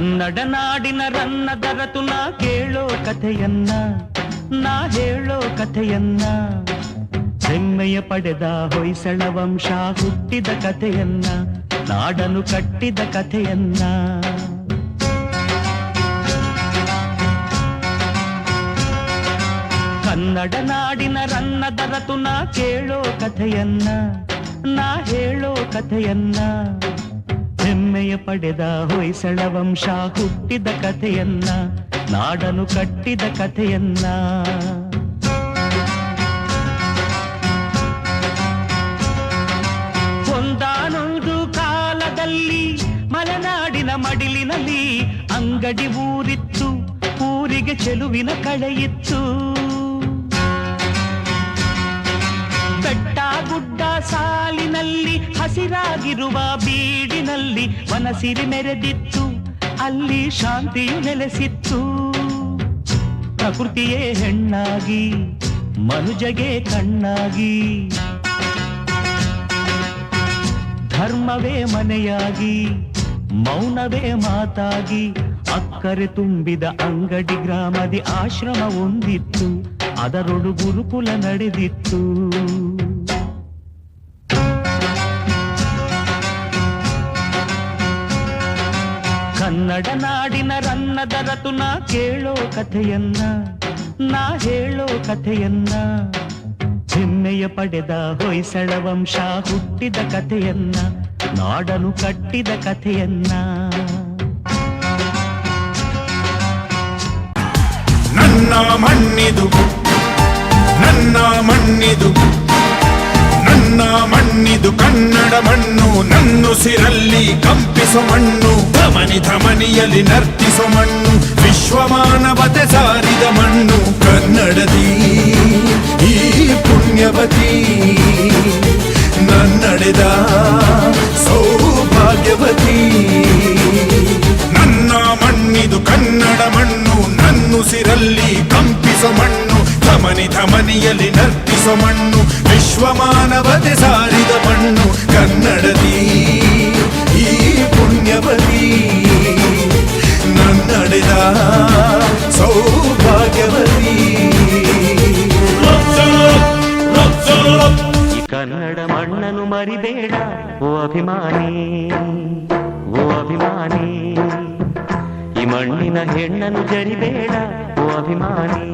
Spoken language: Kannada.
ಕನ್ನಡ ನಾಡಿನ ರನ್ನ ದರತು ನಾ ಕೇಳೋ ಕಥೆಯನ್ನ, ನಾ ಹೇಳೋ ಕಥೆಯನ್ನ, ಹೆಮ್ಮೆಯ ಪಡೆದ ಹೊಯ್ಸಳ ವಂಶ ಹುಟ್ಟಿದ ಕಥೆಯನ್ನ, ನಾಡನು ಕಟ್ಟಿದ ಕಥೆಯನ್ನ. ಕನ್ನಡ ನಾಡಿನ ರನ್ನ ದರತು ನಾ ಕೇಳೋ ಕಥೆಯನ್ನ, ನಾ ಹೇಳೋ ಕಥೆಯನ್ನ, ಹೆಮ್ಮೆಯ ಪಡೆದ ಹೊಯ್ಸಳ ವಂಶ ಹುಟ್ಟಿದ ಕಥೆಯನ್ನ, ನಾಡನು ಕಟ್ಟಿದ ಕಥೆಯನ್ನ. ಒಂದಾನೊಂದು ಕಾಲದಲ್ಲಿ ಮಲೆನಾಡಿನ ಮಡಿಲಿನಲ್ಲಿ ಅಂಗಡಿ ಊರಿತ್ತು, ಊರಿಗೆ ಚೆಲುವಿನ ಕಳೆಯಿತ್ತು. ಬೆಟ್ಟ ಗುಡ್ಡ ಸಾಲಿನಲ್ಲಿ ಹಸಿರಾಗಿರುವ ಬೀಡಿನಲ್ಲಿ ಮನಸಿರಿ ಮೆರೆದಿತ್ತು, ಅಲ್ಲಿ ಶಾಂತಿಯು ನೆಲೆಸಿತ್ತು. ಪ್ರಕೃತಿಯೇ ಹೆಣ್ಣಾಗಿ ಮನುಜಗೆ ಕಣ್ಣಾಗಿ, ಧರ್ಮವೇ ಮನೆಯಾಗಿ ಮೌನವೇ ಮಾತಾಗಿ, ಅಕ್ಕರೆ ತುಂಬಿದ ಅಂಗಡಿ ಗ್ರಾಮದಿ ಆಶ್ರಮ ಹೊಂದಿತ್ತು, ಅದರೊಳು ಗುರುಕುಲ ನಡೆದಿತ್ತು. ಕನ್ನಡ ನಾಡಿನ ರನ್ನ ದರತು ನಾ ಕೇಳೋ ಕಥೆಯನ್ನ, ನಾ ಹೇಳೋ ಕಥೆಯನ್ನ, ಹೆಮ್ಮೆಯ ಪಡೆದ ಹೊಯ್ಸಳ ವಂಶ ಹುಟ್ಟಿದ ಕಥೆಯನ್ನ, ನಾಡನು ಕಟ್ಟಿದ ಕಥೆಯನ್ನ. ನನ್ನ ಮಣ್ಣಿದು, ನನ್ನ ಮಣ್ಣಿದು, ನನ್ನ ಮಣ್ಣಿದು ಕನ್ನಡ ಮಣ್ಣು, ನನ್ನುಸಿರಲ್ಲಿ ಕಂಪಿಸೋ ಮಣ್ಣು, ಧಮನಿ ಧಮನಿಯಲ್ಲಿ ನರ್ತಿಸೋ ಮಣ್ಣು, ವಿಶ್ವಮಾನವತೆ ಸಾರಿದ ಮಣ್ಣು ಕನ್ನಡದಿ ಈ ಪುಣ್ಯವತಿ, ನನ್ನಡೆದ ಸೌಭಾಗ್ಯವತಿ. ನನ್ನ ಮಣ್ಣಿದು ಕನ್ನಡ ಮಣ್ಣು, ನನ್ನುಸಿರಲ್ಲಿ ಕಂಪಿಸೋ ಮಣ್ಣು, ಧಮನಿ ಧಮನಿಯಲ್ಲಿ ನರ್ತಿಸೋ ಮಣ್ಣು, ವಿಶ್ವಮಾನವತೆ ಸಾರಿದ ಮಣ್ಣು ಕನ್ನಡದಿ ಈ ಪುಣ್ಯವತಿ, ನನ್ನಡೆದ ಸೌಭಾಗ್ಯವತಿ. ಈ ಕನ್ನಡ ಮಣ್ಣನ್ನು ಮರಿಬೇಡ ಓ ಅಭಿಮಾನಿ, ಓ ಅಭಿಮಾನಿ, ಈ ಮಣ್ಣಿನ ಹೆಣ್ಣನ್ನು ಜರಿಬೇಡ ಓ ಅಭಿಮಾನಿ.